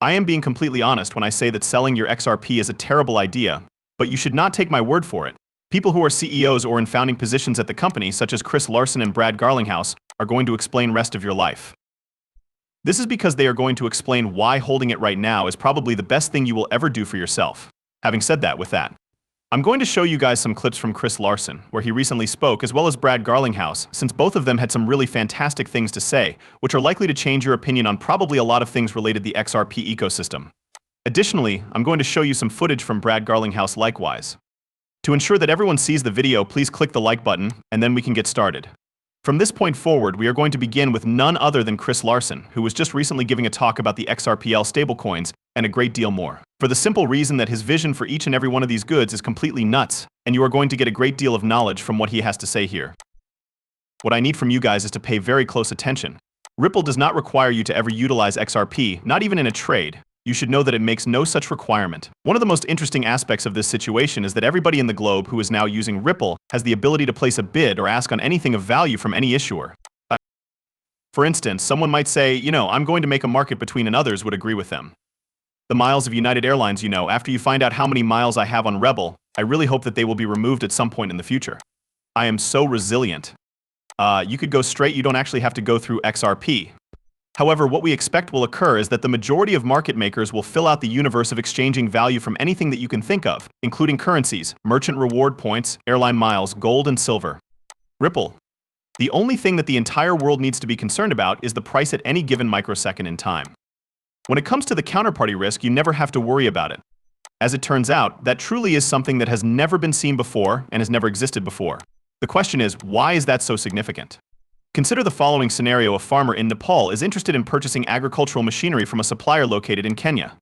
I am being completely honest when I say that selling your XRP is a terrible idea, but you should not take my word for it. People who are CEOs or in founding positions at the company, such as Chris Larson and Brad Garlinghouse, are going to explain rest of your life. This is because they are going to explain why holding it right now is probably the best thing you will ever do for yourself. Having said that, with that, I'm going to show you guys some clips from Chris Larson, where he recently spoke, as well as Brad Garlinghouse, since both of them had some really fantastic things to say, which are likely to change your opinion on probably a lot of things related to the XRP ecosystem. Additionally, I'm going to show you some footage from Brad Garlinghouse likewise. To ensure that everyone sees the video, please click the like button, and then we can get started. From this point forward, we are going to begin with none other than Chris Larson, who was just recently giving a talk about the XRPL stablecoins and a great deal more. For the simple reason that his vision for each and every one of these goods is completely nuts, and you are going to get a great deal of knowledge from what he has to say here. What I need from you guys is to pay very close attention. Ripple does not require you to ever utilize XRP, not even in a trade. You should know that it makes no such requirement. One of the most interesting aspects of this situation is that everybody in the globe who is now using Ripple has the ability to place a bid or ask on anything of value from any issuer. For instance, someone might say, I'm going to make a market between, and others would agree with them. The miles of United Airlines, after you find out how many miles I have on Rebel, I really hope that they will be removed at some point in the future. I am so resilient. You could go straight, you don't actually have to go through XRP. However, what we expect will occur is that the majority of market makers will fill out the universe of exchanging value from anything that you can think of, including currencies, merchant reward points, airline miles, gold, and silver. Ripple. The only thing that the entire world needs to be concerned about is the price at any given microsecond in time. When it comes to the counterparty risk, you never have to worry about it. As it turns out, that truly is something that has never been seen before and has never existed before. The question is, why is that so significant? Consider the following scenario. A farmer in Nepal is interested in purchasing agricultural machinery from a supplier located in Kenya.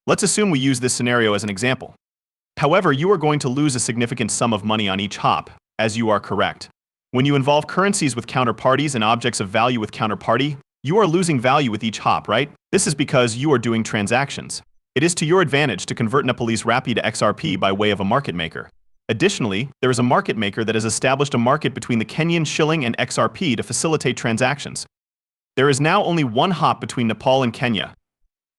Let's assume we use this scenario as an example. However, you are going to lose a significant sum of money on each hop, as you are correct. When you involve currencies with counterparties and objects of value with counterparty, you are losing value with each hop, right? This is because you are doing transactions. It is to your advantage to convert Nepalese rupee to XRP by way of a market maker. Additionally, there is a market maker that has established a market between the Kenyan shilling and XRP to facilitate transactions. There is now only one hop between Nepal and Kenya.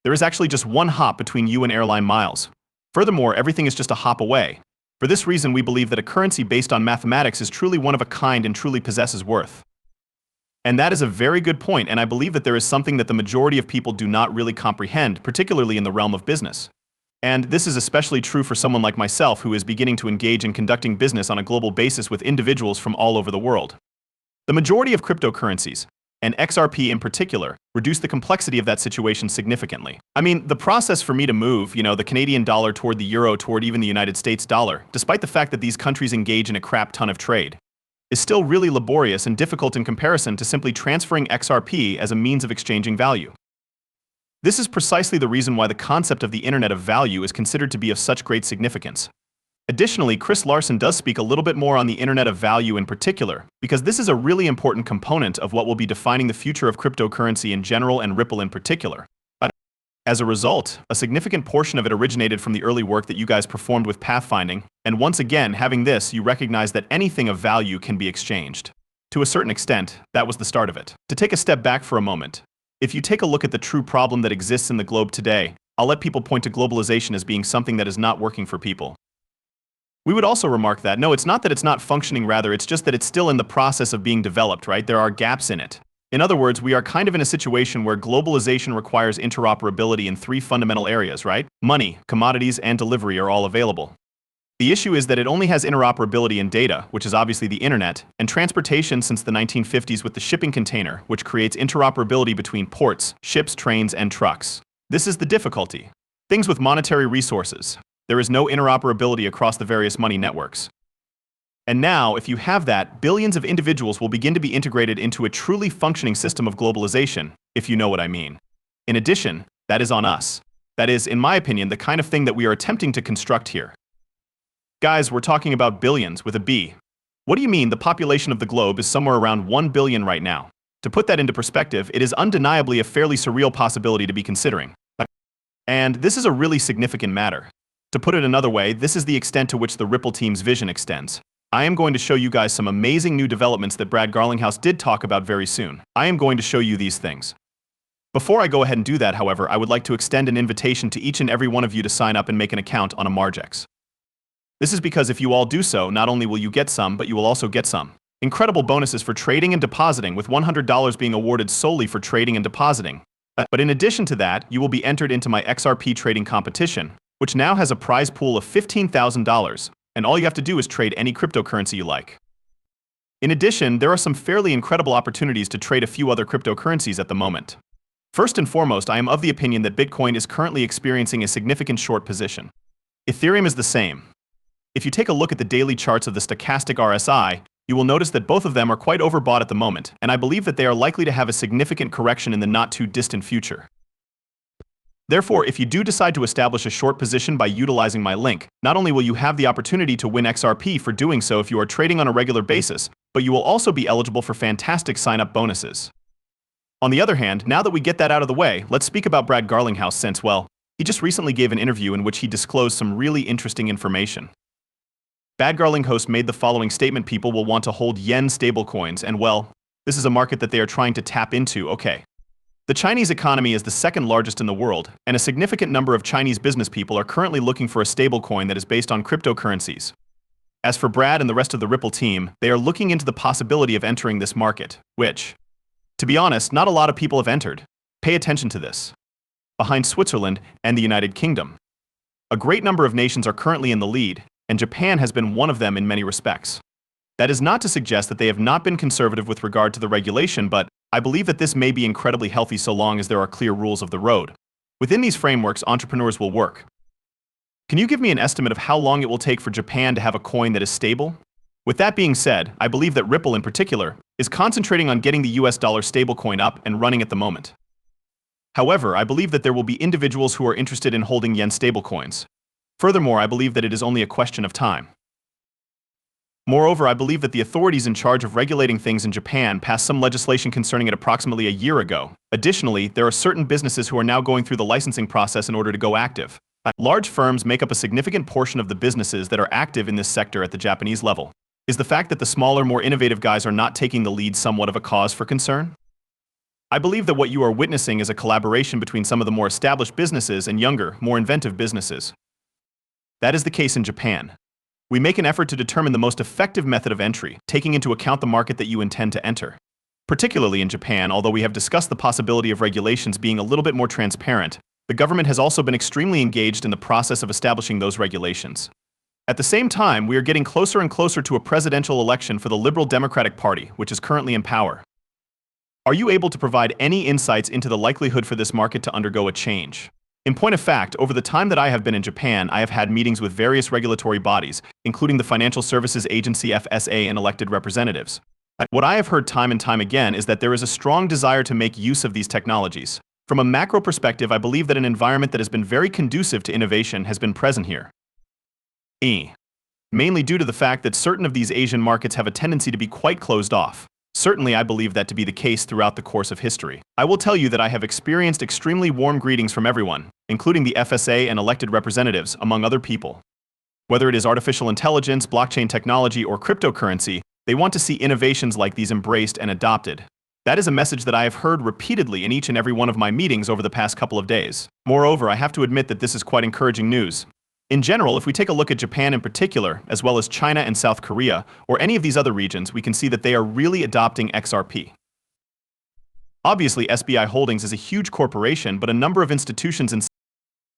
There is actually just one hop between you and airline miles. Furthermore, everything is just a hop away. For this reason, we believe that a currency based on mathematics is truly one of a kind and truly possesses worth. And that is a very good point, and I believe that there is something that the majority of people do not really comprehend, particularly in the realm of business. And this is especially true for someone like myself who is beginning to engage in conducting business on a global basis with individuals from all over the world. The majority of cryptocurrencies, and XRP in particular, reduce the complexity of that situation significantly. I mean, the process for me to move, the Canadian dollar toward the euro, toward even the United States dollar, despite the fact that these countries engage in a crap ton of trade, is still really laborious and difficult in comparison to simply transferring XRP as a means of exchanging value. This is precisely the reason why the concept of the Internet of Value is considered to be of such great significance. Additionally, Chris Larson does speak a little bit more on the Internet of Value in particular, because this is a really important component of what will be defining the future of cryptocurrency in general and Ripple in particular. As a result, a significant portion of it originated from the early work that you guys performed with pathfinding, and once again, having this, you recognize that anything of value can be exchanged. To a certain extent, that was the start of it. To take a step back for a moment, if you take a look at the true problem that exists in the globe today, I'll let people point to globalization as being something that is not working for people. We would also remark that, no, it's not that it's not functioning, rather, it's just that it's still in the process of being developed, right? There are gaps in it. In other words, we are kind of in a situation where globalization requires interoperability in three fundamental areas, right? Money, commodities, and delivery are all available. The issue is that it only has interoperability in data, which is obviously the internet, and transportation since the 1950s with the shipping container, which creates interoperability between ports, ships, trains, and trucks. This is the difficulty. Things with monetary resources. There is no interoperability across the various money networks. And now, if you have that, billions of individuals will begin to be integrated into a truly functioning system of globalization, if you know what I mean. In addition, that is on us. That is, in my opinion, the kind of thing that we are attempting to construct here. Guys, we're talking about billions with a B. What do you mean the population of the globe is somewhere around 1 billion right now? To put that into perspective, it is undeniably a fairly surreal possibility to be considering. And this is a really significant matter. To put it another way, this is the extent to which the Ripple team's vision extends. I am going to show you guys some amazing new developments that Brad Garlinghouse did talk about very soon. I am going to show you these things. Before I go ahead and do that, however, I would like to extend an invitation to each and every one of you to sign up and make an account on a Margex. This is because if you all do so, not only will you get some, but you will also get some incredible bonuses for trading and depositing, with $100 being awarded solely for trading and depositing. But in addition to that, you will be entered into my XRP trading competition, which now has a prize pool of $15,000, and all you have to do is trade any cryptocurrency you like. In addition, there are some fairly incredible opportunities to trade a few other cryptocurrencies at the moment. First and foremost, I am of the opinion that Bitcoin is currently experiencing a significant short position. Ethereum is the same. If you take a look at the daily charts of the stochastic RSI, you will notice that both of them are quite overbought at the moment, and I believe that they are likely to have a significant correction in the not-too-distant future. Therefore, if you do decide to establish a short position by utilizing my link, not only will you have the opportunity to win XRP for doing so if you are trading on a regular basis, but you will also be eligible for fantastic sign-up bonuses. On the other hand, now that we get that out of the way, let's speak about Brad Garlinghouse since, well, he just recently gave an interview in which he disclosed some really interesting information. Brad Garlinghouse made the following statement: people will want to hold yen stablecoins, and well, this is a market that they are trying to tap into, okay. The Chinese economy is the second largest in the world, and a significant number of Chinese business people are currently looking for a stablecoin that is based on cryptocurrencies. As for Brad and the rest of the Ripple team, they are looking into the possibility of entering this market, which, to be honest, not a lot of people have entered. Pay attention to this. Behind Switzerland and the United Kingdom, a great number of nations are currently in the lead, and Japan has been one of them in many respects. That is not to suggest that they have not been conservative with regard to the regulation, but I believe that this may be incredibly healthy so long as there are clear rules of the road. Within these frameworks, entrepreneurs will work. Can you give me an estimate of how long it will take for Japan to have a coin that is stable? With that being said, I believe that Ripple in particular is concentrating on getting the US dollar stablecoin up and running at the moment. However, I believe that there will be individuals who are interested in holding yen stablecoins. Furthermore, I believe that it is only a question of time. Moreover, I believe that the authorities in charge of regulating things in Japan passed some legislation concerning it approximately a year ago. Additionally, there are certain businesses who are now going through the licensing process in order to go active. Large firms make up a significant portion of the businesses that are active in this sector at the Japanese level. Is the fact that the smaller, more innovative guys are not taking the lead somewhat of a cause for concern? I believe that what you are witnessing is a collaboration between some of the more established businesses and younger, more inventive businesses. That is the case in Japan. We make an effort to determine the most effective method of entry, taking into account the market that you intend to enter. Particularly in Japan, although we have discussed the possibility of regulations being a little bit more transparent, the government has also been extremely engaged in the process of establishing those regulations. At the same time, we are getting closer and closer to a presidential election for the Liberal Democratic Party, which is currently in power. Are you able to provide any insights into the likelihood for this market to undergo a change? In point of fact, over the time that I have been in Japan, I have had meetings with various regulatory bodies, including the Financial Services Agency FSA and elected representatives. What I have heard time and time again is that there is a strong desire to make use of these technologies. From a macro perspective, I believe that an environment that has been very conducive to innovation has been present here. Mainly due to the fact that certain of these Asian markets have a tendency to be quite closed off. Certainly, I believe that to be the case throughout the course of history. I will tell you that I have experienced extremely warm greetings from everyone, including the FSA and elected representatives, among other people. Whether it is artificial intelligence, blockchain technology, or cryptocurrency, they want to see innovations like these embraced and adopted. That is a message that I have heard repeatedly in each and every one of my meetings over the past couple of days. Moreover, I have to admit that this is quite encouraging news. In general, if we take a look at Japan in particular, as well as China and South Korea, or any of these other regions, we can see that they are really adopting XRP. Obviously, SBI Holdings is a huge corporation, but a number of institutions and